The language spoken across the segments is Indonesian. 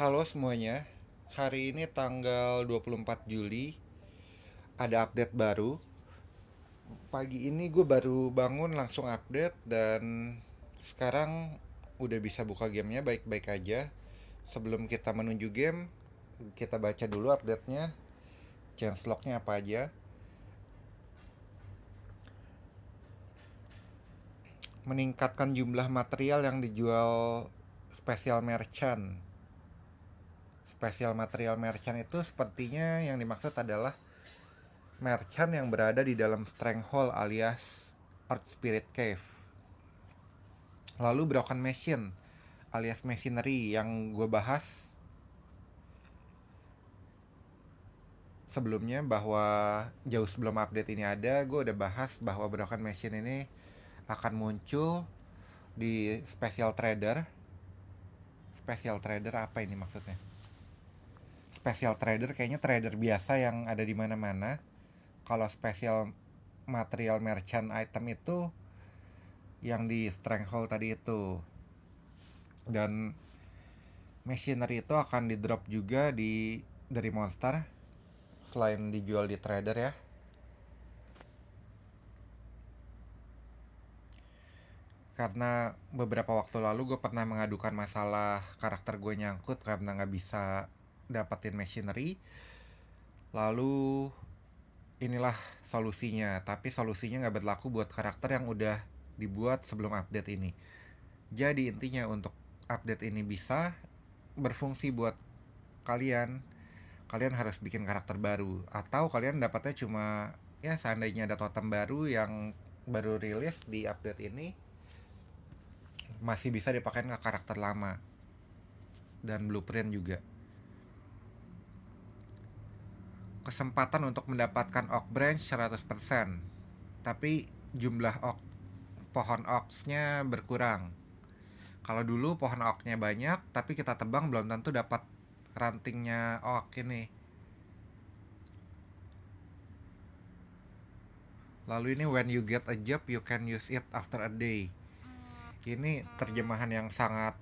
Halo semuanya, hari ini tanggal 24 Juli, ada update baru. Pagi ini gue baru bangun langsung update dan sekarang udah bisa buka gamenya baik-baik aja. Sebelum kita menuju game, kita baca dulu update-nya, changelog-nya apa aja. Meningkatkan jumlah material yang dijual special merchant. Special material merchant itu sepertinya yang dimaksud adalah merchant yang berada di dalam Stronghold alias Earth Spirit Cave. Lalu Broken Machine alias Machinery yang gue bahas sebelumnya, bahwa jauh sebelum update ini ada, gue udah bahas bahwa Broken Machine ini akan muncul di Special Trader. Special Trader apa ini maksudnya? Special Trader kayaknya trader biasa yang ada di mana-mana. Kalau Special Material Merchant item itu yang di Stronghold tadi itu. Dan Machinery itu akan di drop juga dari monster selain dijual di trader ya. Karena beberapa waktu lalu gue pernah mengadukan masalah karakter gue nyangkut karena nggak bisa dapetin Machinery. Lalu inilah solusinya, tapi solusinya nggak berlaku buat karakter yang udah dibuat sebelum update ini. Jadi intinya untuk update ini bisa berfungsi buat kalian, kalian harus bikin karakter baru. Atau kalian dapatnya cuma, ya seandainya ada totem baru yang baru rilis di update ini, masih bisa dipakai ke karakter lama. Dan blueprint juga. Kesempatan untuk mendapatkan oak branch 100%. Tapi jumlah pohon oaksnya berkurang. Kalau dulu pohon oaknya banyak, tapi kita tebang belum tentu dapat rantingnya oak ini. Lalu ini when you get a job you can use it after a day. Ini terjemahan yang sangat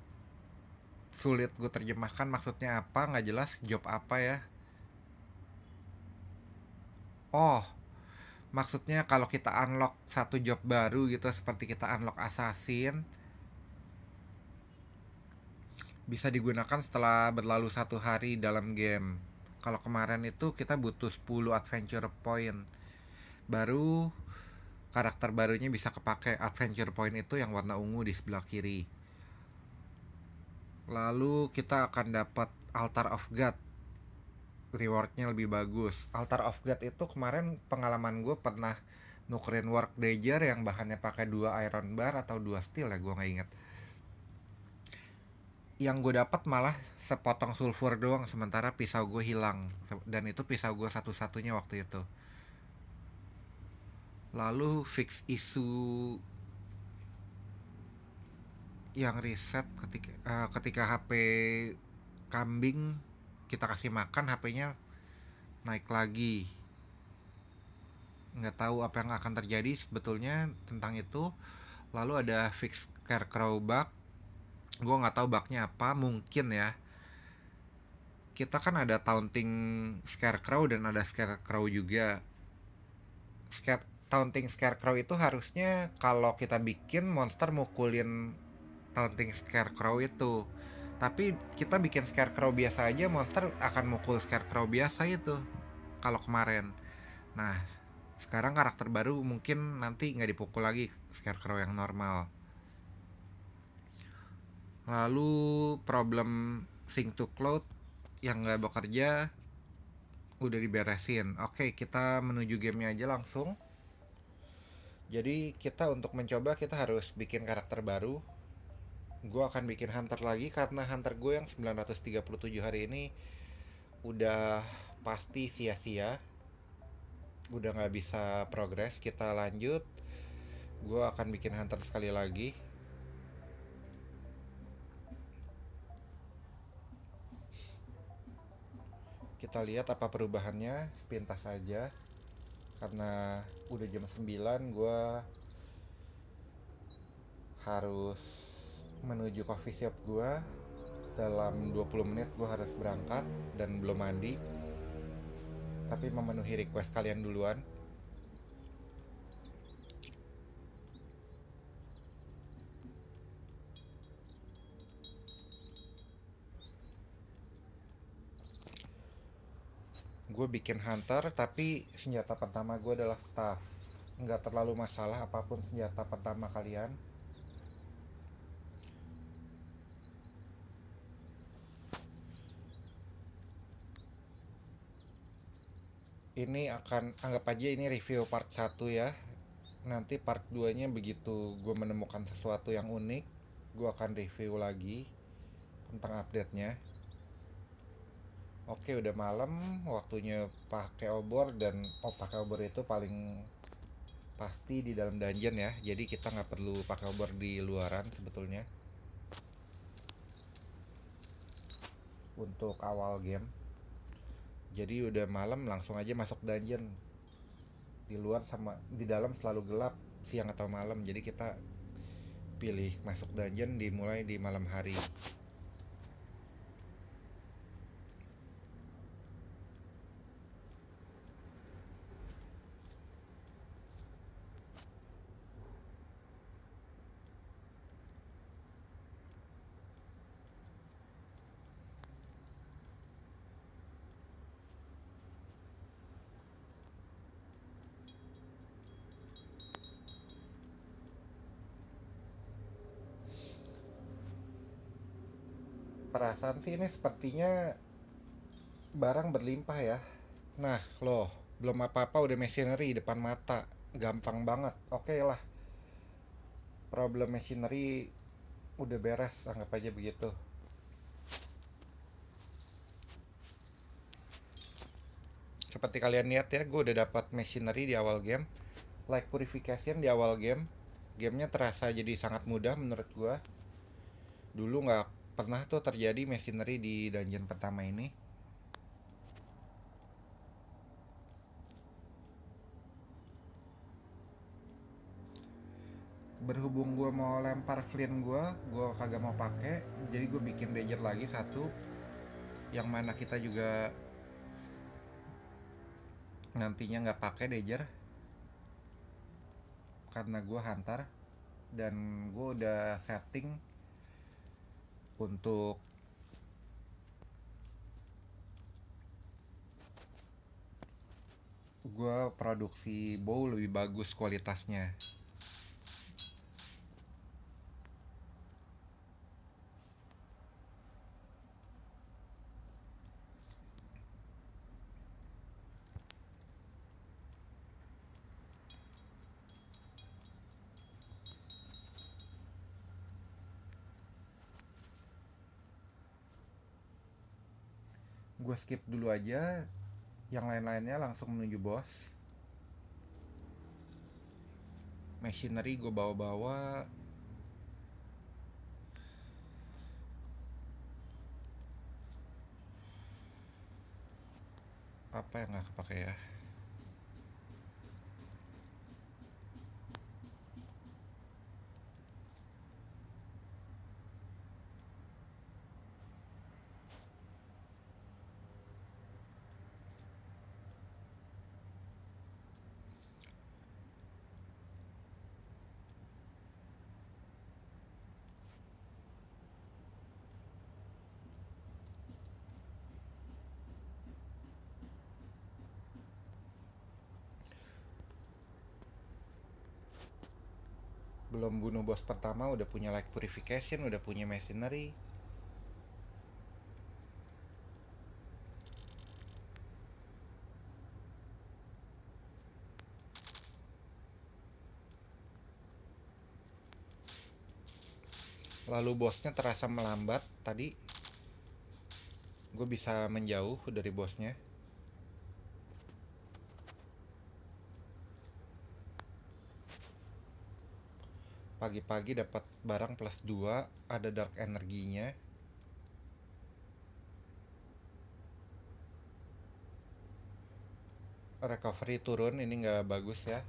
sulit gue terjemahkan, maksudnya apa nggak jelas. Job apa ya? Oh, maksudnya kalau kita unlock satu job baru gitu, seperti kita unlock assassin, bisa digunakan setelah berlalu satu hari dalam game. Kalau kemarin itu kita butuh 10 adventure point baru karakter barunya bisa kepake. Adventure point itu yang warna ungu di sebelah kiri. Lalu kita akan dapat Altar of God, rewardnya lebih bagus. Altar of God itu kemarin pengalaman gue pernah nukerin work dagger yang bahannya pakai 2 iron bar atau 2 steel ya, gue nggak inget. Yang gue dapat malah sepotong sulfur doang, sementara pisau gue hilang, dan itu pisau gue satu-satunya waktu itu. Lalu fix isu yang riset ketika HP kambing kita kasih makan, HP-nya naik lagi. Nggak tahu apa yang akan terjadi sebetulnya tentang itu. Lalu ada fix scarecrow bug. Gue nggak tahu bugnya apa, mungkin ya kita kan ada taunting scarecrow dan ada scarecrow juga. Taunting scarecrow itu harusnya kalau kita bikin monster mukulin taunting scarecrow itu, tapi kita bikin scarecrow biasa aja, monster akan mukul scarecrow biasa itu kalau kemarin. Nah, sekarang karakter baru mungkin nanti nggak dipukul lagi scarecrow yang normal. Lalu problem sync to cloud yang nggak bekerja udah diberesin. Oke, kita menuju gamenya aja langsung. Jadi kita untuk mencoba kita harus bikin karakter baru. Gue akan bikin hunter lagi karena hunter gue yang 937 hari ini udah pasti sia-sia, udah nggak bisa progres. Kita lanjut, gue akan bikin hunter sekali lagi. Kita lihat apa perubahannya sepintas saja. Karena udah jam 9, gue harus menuju coffee shop gue. dalam 20 menit gue harus berangkat dan belum mandi, tapi memenuhi request kalian duluan. Gue bikin hunter, tapi senjata pertama gue adalah staff. Nggak terlalu masalah apapun senjata pertama kalian. Ini akan, anggap aja ini review part 1 ya. Nanti part 2 nya begitu gue menemukan sesuatu yang unik, gue akan review lagi tentang update nya. Oke, udah malam, waktunya pakai obor. Dan pakai obor itu paling pasti di dalam dungeon ya, jadi kita nggak perlu pakai obor di luaran sebetulnya untuk awal game. Jadi udah malam, langsung aja masuk dungeon. Di luar sama di dalam selalu gelap, siang atau malam, jadi kita pilih masuk dungeon dimulai di malam hari. Perasaan sih ini sepertinya barang berlimpah ya. Nah loh, belum apa-apa udah machinery depan mata, gampang banget. Oke lah, problem machinery udah beres, anggap aja begitu. Seperti kalian lihat ya, gue udah dapat machinery di awal game. Like purification di awal game, gamenya terasa jadi sangat mudah menurut gue. Dulu nggak pernah tuh terjadi machinery di dungeon pertama ini. Berhubung gue mau lempar flint gue kagak mau pakai, jadi gue bikin dagger lagi satu, yang mana kita juga nantinya nggak pakai dagger karena gue hunter. Dan gue udah setting untuk gue produksi bow lebih bagus kualitasnya. Gue skip dulu aja yang lain-lainnya, langsung menuju bos. Machinery gue bawa-bawa. Apa yang nggak kepake ya? Belum bunuh bos pertama udah punya light purification, udah punya machinery. Lalu bosnya terasa melambat tadi. Gue bisa menjauh dari bosnya. Pagi-pagi dapat barang plus 2, ada dark energinya. Recovery turun, ini nggak bagus ya.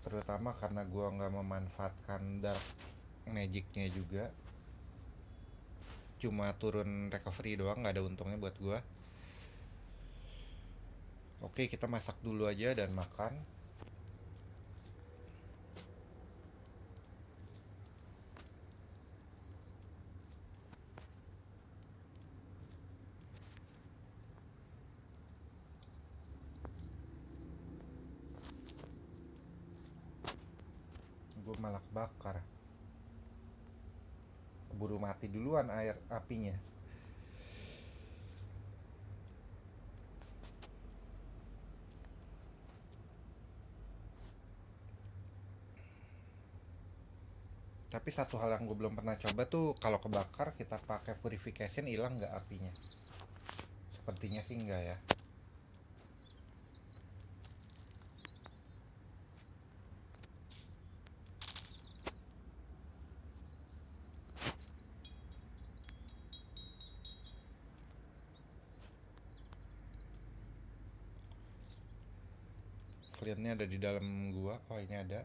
Terutama karena gue nggak memanfaatkan dark magicnya juga. cuma turun recovery doang, nggak ada untungnya buat gua. Oke, kita masak dulu aja dan makan. Gue malah kebakar, keburu mati duluan air apinya. Tapi satu hal yang gue belum pernah coba tuh, kalau kebakar kita pakai purification hilang nggak apinya? Sepertinya sih enggak ya. Flintnya ada di dalam gua. Oh, ini ada.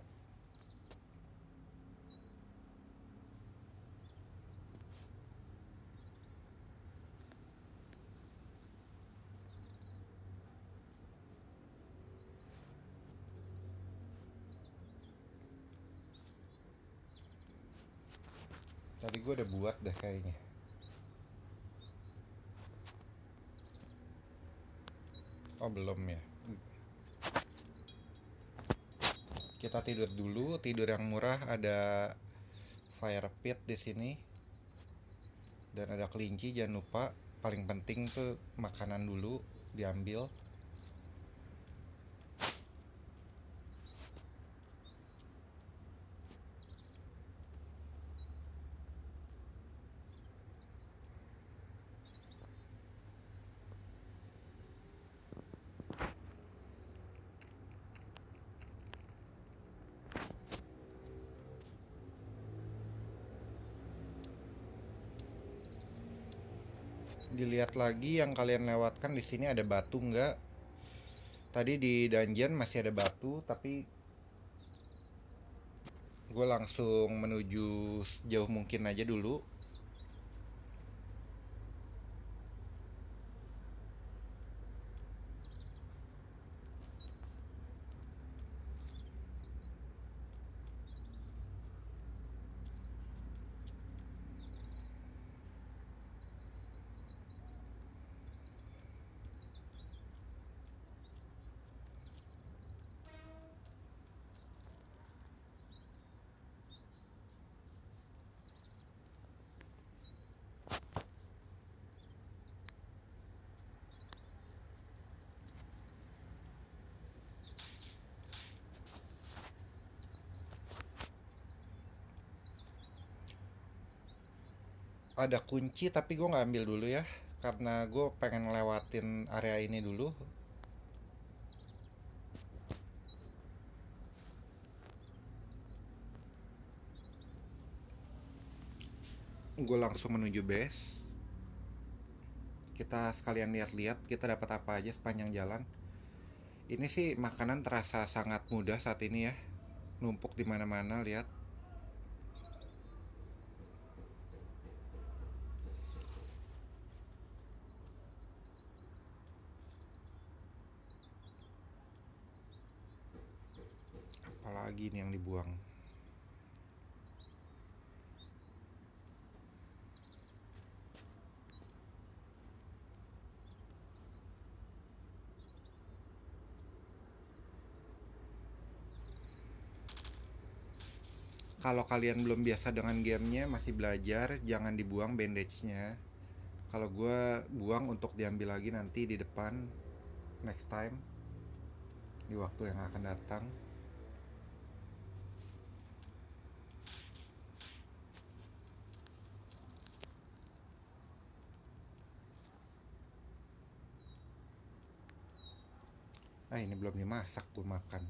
Tadi gua udah buat deh kayaknya. Oh, belum ya. Kita tidur dulu, tidur yang murah. Ada fire pit di sini dan ada kelinci. Jangan lupa, paling penting tuh makanan dulu diambil. Dilihat lagi yang kalian lewatkan di sini ada batu nggak? Tadi di dungeon masih ada batu, tapi gue langsung menuju sejauh mungkin aja dulu. Ada kunci tapi gue nggak ambil dulu ya, karena gue pengen lewatin area ini dulu. Gue langsung menuju base. Kita sekalian lihat-lihat kita dapat apa aja sepanjang jalan. Ini sih makanan terasa sangat mudah saat ini ya, numpuk di mana-mana. Lihat, apalagi nih yang dibuang. Kalau kalian belum biasa dengan gamenya, masih belajar, jangan dibuang bandage-nya. Kalau gue buang untuk diambil lagi nanti di depan, next time, di waktu yang akan datang. Ah, ini belum dimasak, gue makan.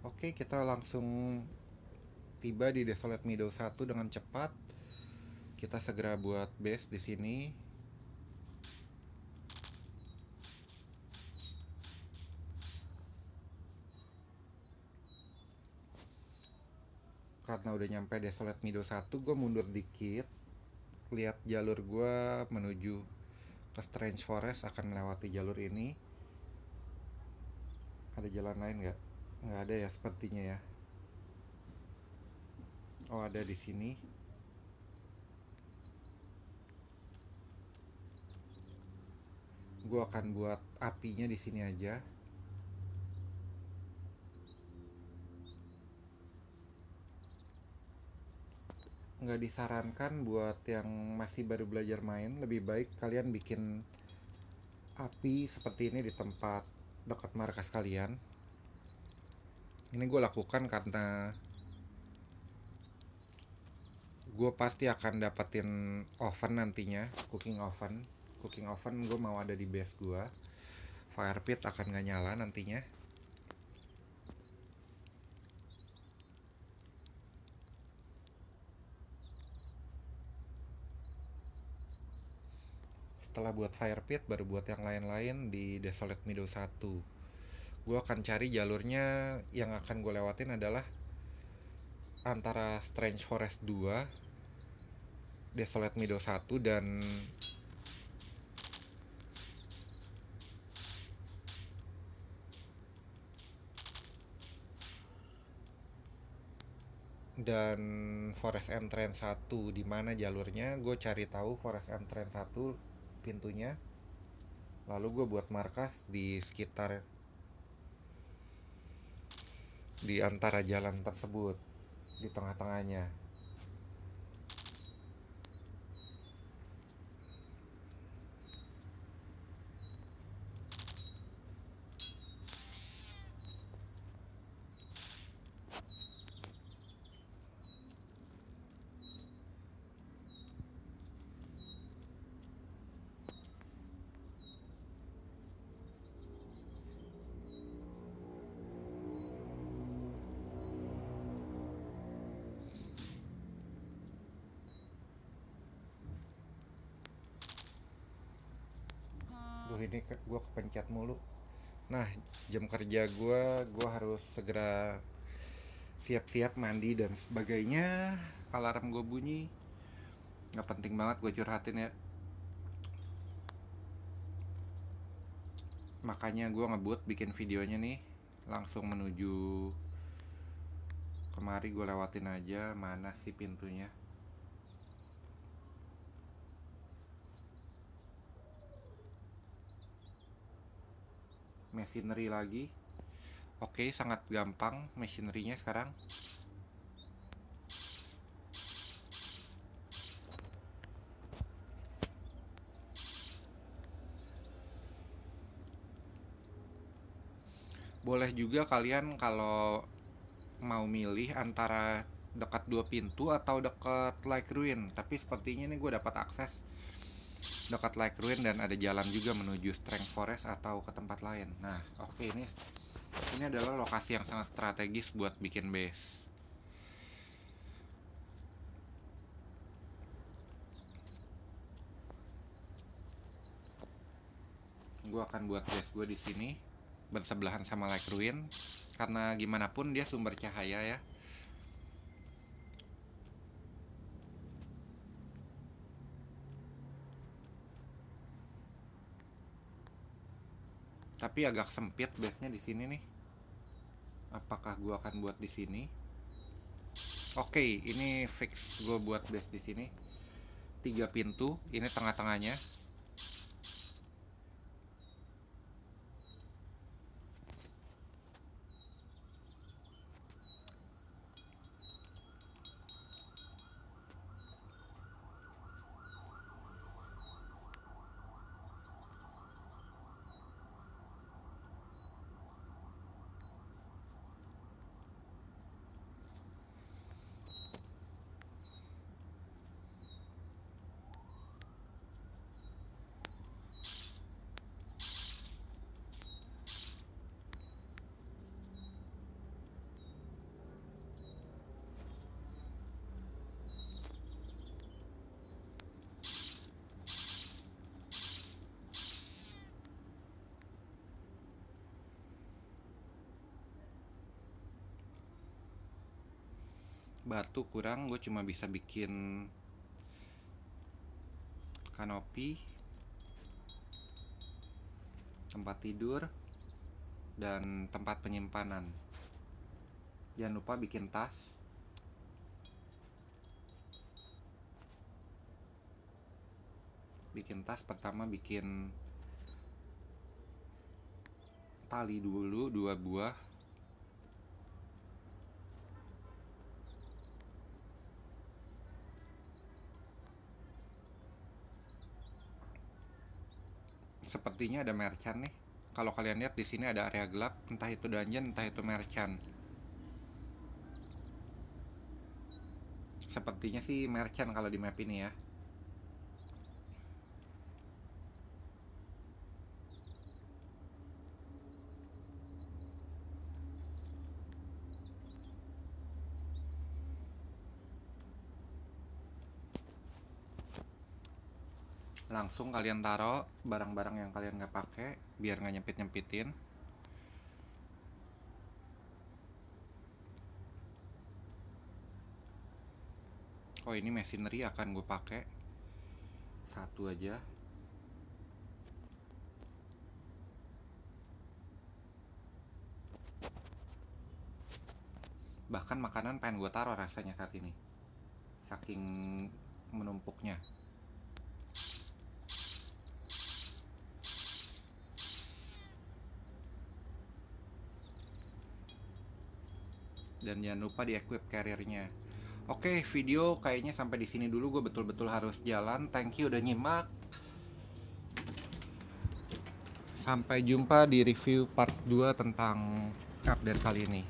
Oke, kita langsung tiba di Desolate Meadow 1 dengan cepat. Kita segera buat base di sini. karena udah nyampe Desolate Meadow 1, gue mundur dikit, lihat jalur gue menuju ke Strange Forest akan melewati jalur ini. Ada jalan lain nggak? Nggak ada ya sepertinya ya. Oh, ada di sini. Gue akan buat apinya di sini aja. Nggak disarankan buat yang masih baru belajar main, lebih baik kalian bikin api seperti ini di tempat dekat markas kalian. Ini gue lakukan karena gue pasti akan dapetin oven nantinya, cooking oven gue mau ada di base gue. Fire pit akan gak nyala nantinya. Setelah buat fire pit, baru buat yang lain-lain di Desolate Meadow 1. Gue akan cari jalurnya. Yang akan gue lewatin adalah antara Strange Forest 2, Desolate Meadow 1, dan Forest Entrance 1. Di mana jalurnya? Gue cari tahu Forest Entrance 1 pintunya. Lalu gue buat markas di sekitar di antara jalan tersebut, di tengah-tengahnya. Duh, ini gue kepencet mulu. Nah, jam kerja gue harus segera siap-siap mandi dan sebagainya. Alarm gue bunyi. Nggak penting banget gue curhatin ya. Makanya gue ngebut bikin videonya nih. Langsung menuju kemari, gue lewatin aja. Mana sih pintunya? Machinery lagi. Oke, sangat gampang machinery-nya sekarang. Boleh juga kalian kalau mau milih antara dekat dua pintu atau dekat Like Ruin, tapi sepertinya ini gue dapat akses dekat Like Ruin dan ada jalan juga menuju Strange Forest atau ke tempat lain. Nah, oke, ini adalah lokasi yang sangat strategis buat bikin base. Gue akan buat base gue di sini bersebelahan sama Like Ruin karena gimana pun dia sumber cahaya ya. Tapi agak sempit base-nya di sini nih. Apakah gue akan buat di sini? Oke, ini fix gue buat base di sini. 3 pintu, ini tengah-tengahnya. batu kurang, gue cuma bisa bikin kanopi, tempat tidur, dan tempat penyimpanan. Jangan lupa bikin tas. Pertama bikin tali dulu 2 buah. Sepertinya ada merchant nih. Kalau kalian lihat di sini ada area gelap, entah itu dungeon, entah itu merchant. Sepertinya sih merchant kalau di map ini ya. Langsung kalian taruh barang-barang yang kalian nggak pakai biar nggak nyempit-nyempitin. Oh, ini machinery akan gue pakai satu aja. Bahkan makanan pengen gue taruh rasanya saat ini, saking menumpuknya. Dan jangan lupa di equip carrier-nya. Oke, video kayaknya sampai di sini dulu. Gue betul-betul harus jalan. Thank you udah nyimak. Sampai jumpa di review part 2 tentang update kali ini.